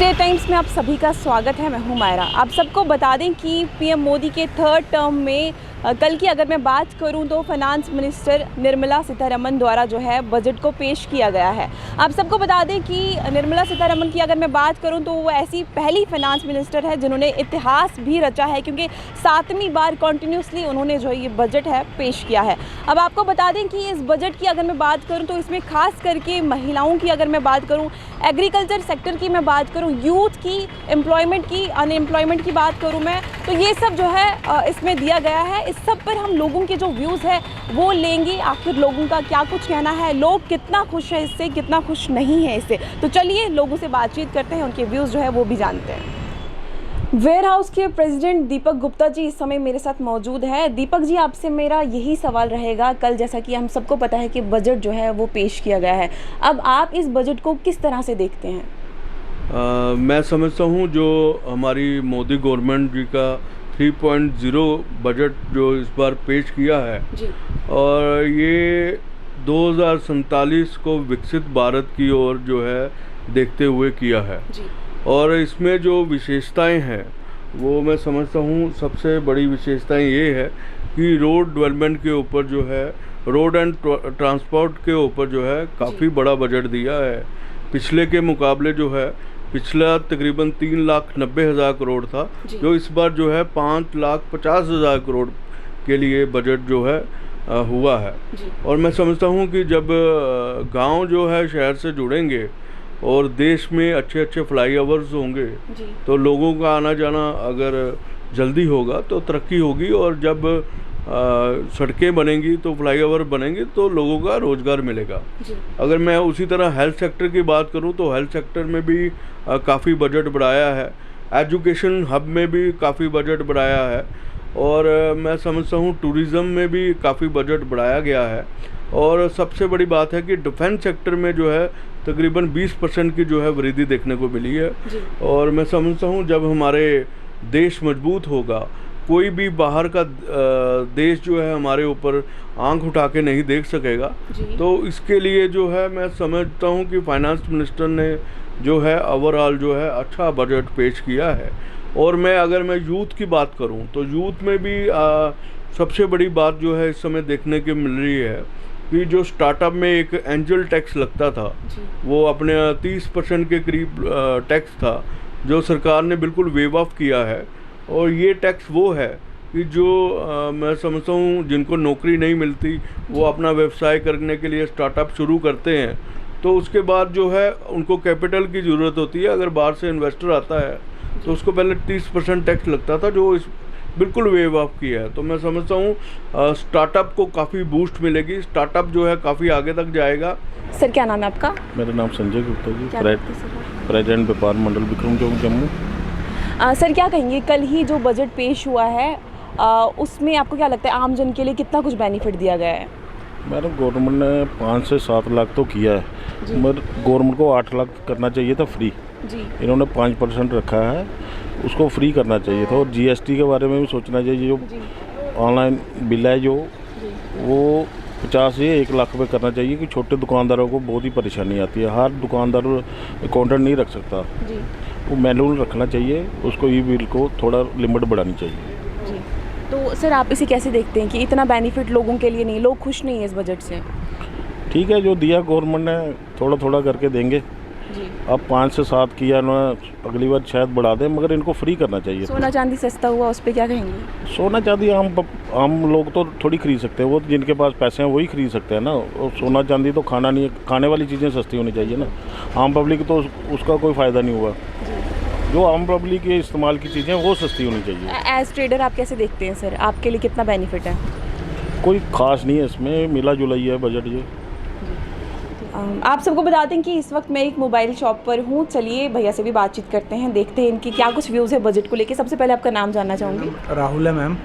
State times में आप सभी का स्वागत है। मैं हूं मायरा। आप सबको बता दें कि पीएम मोदी के थर्ड टर्म में कल की अगर मैं बात करूं तो फाइनेंस मिनिस्टर निर्मला सीतारमण द्वारा जो है बजट को पेश किया गया है। आप सबको बता दें कि निर्मला सीतारमण की अगर मैं बात करूं तो वो ऐसी पहली फाइनेंस मिनिस्टर है जिन्होंने इतिहास भी रचा है, क्योंकि 7वीं बार कॉन्टिन्यूसली उन्होंने जो ये बजट है पेश किया है। अब आपको बता दें कि इस बजट की अगर मैं बात करूँ तो इसमें खास करके महिलाओं की अगर मैं बात करूँ, एग्रीकल्चर सेक्टर की मैं बात करूँ, यूथ की एम्प्लॉयमेंट की, अनएम्प्लॉयमेंट की बात करूँ मैं, तो ये सब जो है इसमें दिया गया है। इस सब पर हम लोगों के जो व्यूज़ है वो लेंगे। आखिर लोगों का क्या कुछ कहना है, लोग कितना खुश है इससे, कितना खुश नहीं है इससे। तो चलिए लोगों से बातचीत करते हैं, उनके व्यूज़ जो है वो भी जानते हैं। वेयर हाउस के प्रेसिडेंट दीपक गुप्ता जी इस समय मेरे साथ मौजूद है। दीपक जी, आपसे मेरा यही सवाल रहेगा, कल जैसा कि हम सबको पता है कि बजट जो है वो पेश किया गया है, अब आप इस बजट को किस तरह से देखते हैं? मैं समझता हूँ जो हमारी मोदी गवर्नमेंट जी का 3.0 बजट जो इस बार पेश किया है जी। और ये 2047 को विकसित भारत की ओर जो है देखते हुए किया है जी। और इसमें जो विशेषताएं हैं वो मैं समझता हूँ सबसे बड़ी विशेषताएं ये है कि रोड डेवलपमेंट के ऊपर जो है, रोड एंड ट्रांसपोर्ट के ऊपर जो है काफ़ी बड़ा बजट दिया है। पिछले के मुकाबले जो है, पिछला तकरीबन 3,90,000 करोड़ था, जो इस बार जो है 5,50,000 करोड़ के लिए बजट जो है हुआ है। और मैं समझता हूँ कि जब गांव जो है शहर से जुड़ेंगे और देश में अच्छे अच्छे फ्लाईओवर्स होंगे तो लोगों का आना जाना अगर जल्दी होगा तो तरक्की होगी, और जब सड़कें बनेंगी तो फ्लाईओवर बनेंगे तो लोगों का रोज़गार मिलेगा। अगर मैं उसी तरह हेल्थ सेक्टर की बात करूं तो हेल्थ सेक्टर में भी काफ़ी बजट बढ़ाया है, एजुकेशन हब में भी काफ़ी बजट बढ़ाया है, और मैं समझता हूं टूरिज़्म में भी काफ़ी बजट बढ़ाया गया है। और सबसे बड़ी बात है कि डिफेंस सेक्टर में जो है तकरीबन 20% की जो है वृद्धि देखने को मिली है। और मैं समझता हूँ जब हमारे देश मजबूत होगा, कोई भी बाहर का देश जो है हमारे ऊपर आंख उठा के नहीं देख सकेगा। तो इसके लिए जो है मैं समझता हूँ कि फाइनेंस मिनिस्टर ने जो है ओवरऑल जो है अच्छा बजट पेश किया है। और अगर मैं यूथ की बात करूँ तो यूथ में भी सबसे बड़ी बात जो है इस समय देखने की मिल रही है कि जो स्टार्टअप में एक एंजल टैक्स लगता था, वो अपने 30% के करीब टैक्स था जो सरकार ने बिल्कुल वेव ऑफ किया है। और ये टैक्स वो है कि जो मैं समझता हूँ जिनको नौकरी नहीं मिलती वो अपना व्यवसाय करने के लिए स्टार्टअप शुरू करते हैं, तो उसके बाद जो है उनको कैपिटल की ज़रूरत होती है। अगर बाहर से इन्वेस्टर आता है तो उसको पहले 30% टैक्स लगता था, जो इस बिल्कुल वेव ऑफ किया है। तो मैं समझता हूँ स्टार्टअप को काफ़ी बूस्ट मिलेगी, स्टार्टअप जो है काफ़ी आगे तक जाएगा। सर, क्या नाम है आपका? मेरा नाम संजय गुप्ता जी, प्रेसिडेंट व्यापार मंडल विक्रम चौक जम्मू। सर, क्या कहेंगे, कल ही जो बजट पेश हुआ है उसमें आपको क्या लगता है आम जन के लिए कितना कुछ बेनिफिट दिया गया है? मैडम, गवर्नमेंट ने 5 से 7 लाख तो किया है, मगर गवर्नमेंट को 8 लाख करना चाहिए था फ्री। इन्होंने 5% रखा है, उसको फ्री करना चाहिए था। और जीएसटी के बारे में भी सोचना चाहिए। जो ऑनलाइन बिल है जो वो 50 से 1 लाख रुपये करना चाहिए, कि छोटे दुकानदारों को बहुत ही परेशानी आती है। हर दुकानदार अकाउंटेंट नहीं रख सकता, वो मैनुअल रखना चाहिए, उसको ई बिल को थोड़ा लिमिट बढ़ानी चाहिए। तो सर, आप इसे कैसे देखते हैं कि इतना बेनिफिट लोगों के लिए नहीं, लोग खुश नहीं है इस बजट से? ठीक है, जो दिया गवर्नमेंट ने थोड़ा थोड़ा करके देंगे। अब 5 से 7 किया इन्होंने, अगली बार शायद बढ़ा दें, मगर इनको फ्री करना चाहिए। सोना चांदी सस्ता हुआ, उस पर क्या कहेंगे? सोना चांदी आम लोग तो थोड़ी खरीद सकते हैं, वो जिनके पास पैसे हैं वही खरीद सकते हैं ना। और सोना चांदी तो खाना नहीं है, खाने वाली चीज़ें सस्ती होनी चाहिए ना। आम पब्लिक तो उसका कोई फ़ायदा नहीं हुआ। जो आम पब्लिक के इस्तेमाल की चीज़ें वो सस्ती होनी चाहिए। एज ट्रेडर आप कैसे देखते हैं सर, आपके लिए कितना बेनिफिट है? कोई ख़ास नहीं है इसमें, मिला जुला ही है बजट ये। आप सबको बता दें कि इस वक्त मैं एक मोबाइल शॉप पर हूँ। चलिए भैया से भी बातचीत करते हैं, देखते हैं इनकी क्या कुछ व्यूज़ है बजट को लेके। सबसे पहले आपका नाम जानना चाहूँगी। राहुल है मैम।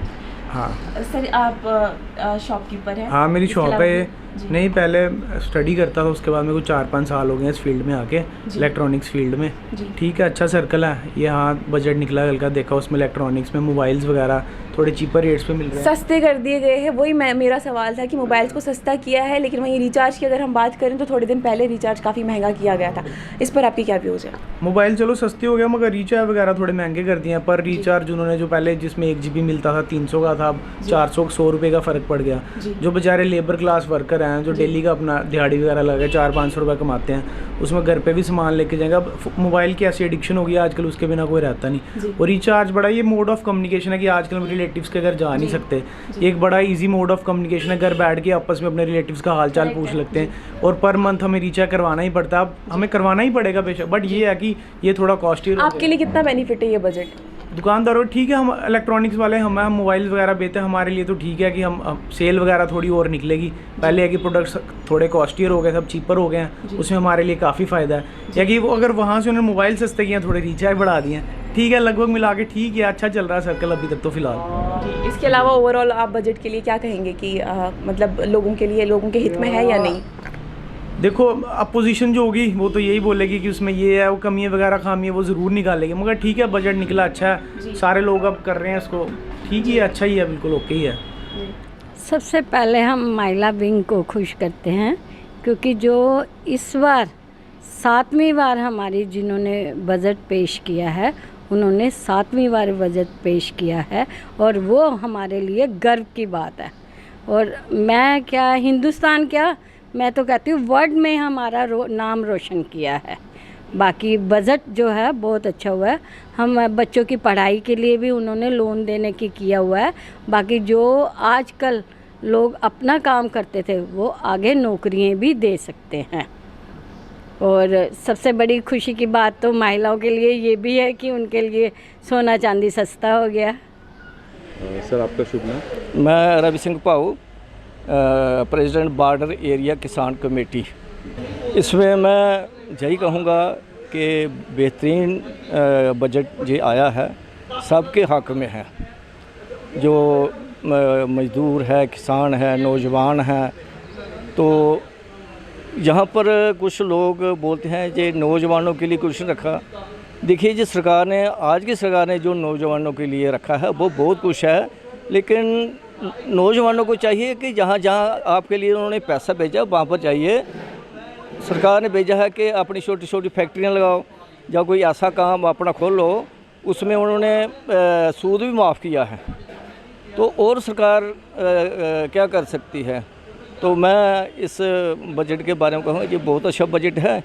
हाँ सर, आप शॉपकीपर हैं? हाँ, मेरी शॉप है। नहीं, पहले स्टडी करता था, उसके बाद मेरे को 4-5 साल हो गए इस फील्ड में आके, इलेक्ट्रॉनिक्स फील्ड में। ठीक है, अच्छा सर्कल है ये। हाँ, बजट निकला हल्का, देखा उसमें इलेक्ट्रॉनिक्स में मोबाइल्स वगैरह थोड़े चीपर रेट्स पे मिल रहे हैं, सस्ते कर दिए गए हैं। वही मेरा सवाल था कि मोबाइल्स को सस्ता किया है, लेकिन वहीं रिचार्ज की अगर हम बात करें तो थोड़े दिन पहले रिचार्ज काफ़ी महंगा किया गया था। इस पर आपकी क्या व्यूज़ है? मोबाइल चलो सस्ते हो गया, मगर रिचार्ज वगैरह थोड़े महंगे कर दिए हैं। पर रिचार्ज उन्होंने जो पहले जिसमें 1 GB मिलता था 300 का था, अब 400-100 रुपये का फ़र्क पड़ गया। जो बेचारे लेबर क्लास वर्कर हैं, जो डेली का अपना दिहाड़ी वगैरह लगा 400-500 रुपये कमाते हैं, उसमें घर पे भी सामान लेके जाएंगे। अब मोबाइल की ऐसी एडिक्शन हो गई आजकल, उसके बिना कोई रहता नहीं। और रिचार्ज बड़ा ये मोड ऑफ कम्युनिकेशन है कि आजकल हम रिलेटिव्स के घर जा नहीं सकते। एक बड़ा इजी मोड ऑफ कम्युनिकेशन है, घर बैठ के आपस में अपने रिलेटिव्स का हालचाल पूछ लगते हैं। और पर मंथ हमें रिचार्ज करवाना ही पड़ता है। अब हमें करवाना ही पड़ेगा बेशक, बट ये है कि ये थोड़ा कॉस्टली। आपके लिए कितना बेनिफिट है ये बजट? दुकानदारों ठीक है, हम इलेक्ट्रॉनिक्स वाले हम मोबाइल वगैरह बेचते हैं, हमारे लिए तो ठीक है कि हम सेल वगैरह थोड़ी और निकलेगी। पहले है कि प्रोडक्ट्स थोड़े कॉस्टलियर हो गए, सब चीपर हो गए हैं, उसमें हमारे लिए काफ़ी फ़ायदा है। या कि वो अगर वहाँ से उन्होंने मोबाइल सस्ते किए हैं, थोड़े रिचार्ज बढ़ा दिए हैं, ठीक है, लगभग मिला के ठीक है, अच्छा चल रहा है सर्कल अभी तक तो फ़िलहाल। इसके अलावा ओवरऑल आप बजट के लिए क्या कहेंगे कि मतलब लोगों के लिए, लोगों के हित में है या नहीं? देखो, अपोजिशन जो होगी वो तो यही बोलेगी कि उसमें ये है, वो कमी वगैरह खामी है वो ज़रूर निकालेगी, मगर ठीक है, बजट निकला अच्छा है, सारे लोग अब कर रहे हैं इसको, ठीक ही है, अच्छा ही है, बिल्कुल ओके ही है। सबसे पहले हम महिला विंग को खुश करते हैं, क्योंकि जो इस बार 7वीं बार हमारी जिन्होंने बजट पेश किया है, उन्होंने 7वीं बार बजट पेश किया है, और वो हमारे लिए गर्व की बात है। और मैं क्या, हिंदुस्तान क्या, मैं तो कहती हूँ वर्ल्ड में हमारा नाम रोशन किया है। बाकी बजट जो है बहुत अच्छा हुआ है। हम बच्चों की पढ़ाई के लिए भी उन्होंने लोन देने की किया हुआ है। बाकी जो आजकल लोग अपना काम करते थे, वो आगे नौकरियां भी दे सकते हैं। और सबसे बड़ी खुशी की बात तो महिलाओं के लिए ये भी है कि उनके लिए सोना चांदी सस्ता हो गया। सर, आपका शुभ नाम? मैं रवि सिंह भाऊ, प्रेसिडेंट बॉर्डर एरिया किसान कमेटी। इसमें मैं यही कहूँगा कि बेहतरीन बजट ये आया है, सबके हक़ में है। जो मज़दूर है, किसान है, नौजवान हैं, तो यहाँ पर कुछ लोग बोलते हैं कि नौजवानों के लिए कुछ रखा। देखिए, जिस सरकार ने, आज की सरकार ने जो नौजवानों के लिए रखा है वो बहुत कुछ है, लेकिन नौजवानों को चाहिए कि जहाँ जहाँ आपके लिए उन्होंने पैसा भेजा वहाँ पर जाइए। सरकार ने भेजा है कि अपनी छोटी छोटी फैक्ट्रियाँ लगाओ या कोई ऐसा काम अपना खोलो, उसमें उन्होंने सूद भी माफ़ किया है। तो और सरकार क्या कर सकती है? तो मैं इस बजट के बारे में कहूँगा कि बहुत अच्छा बजट है।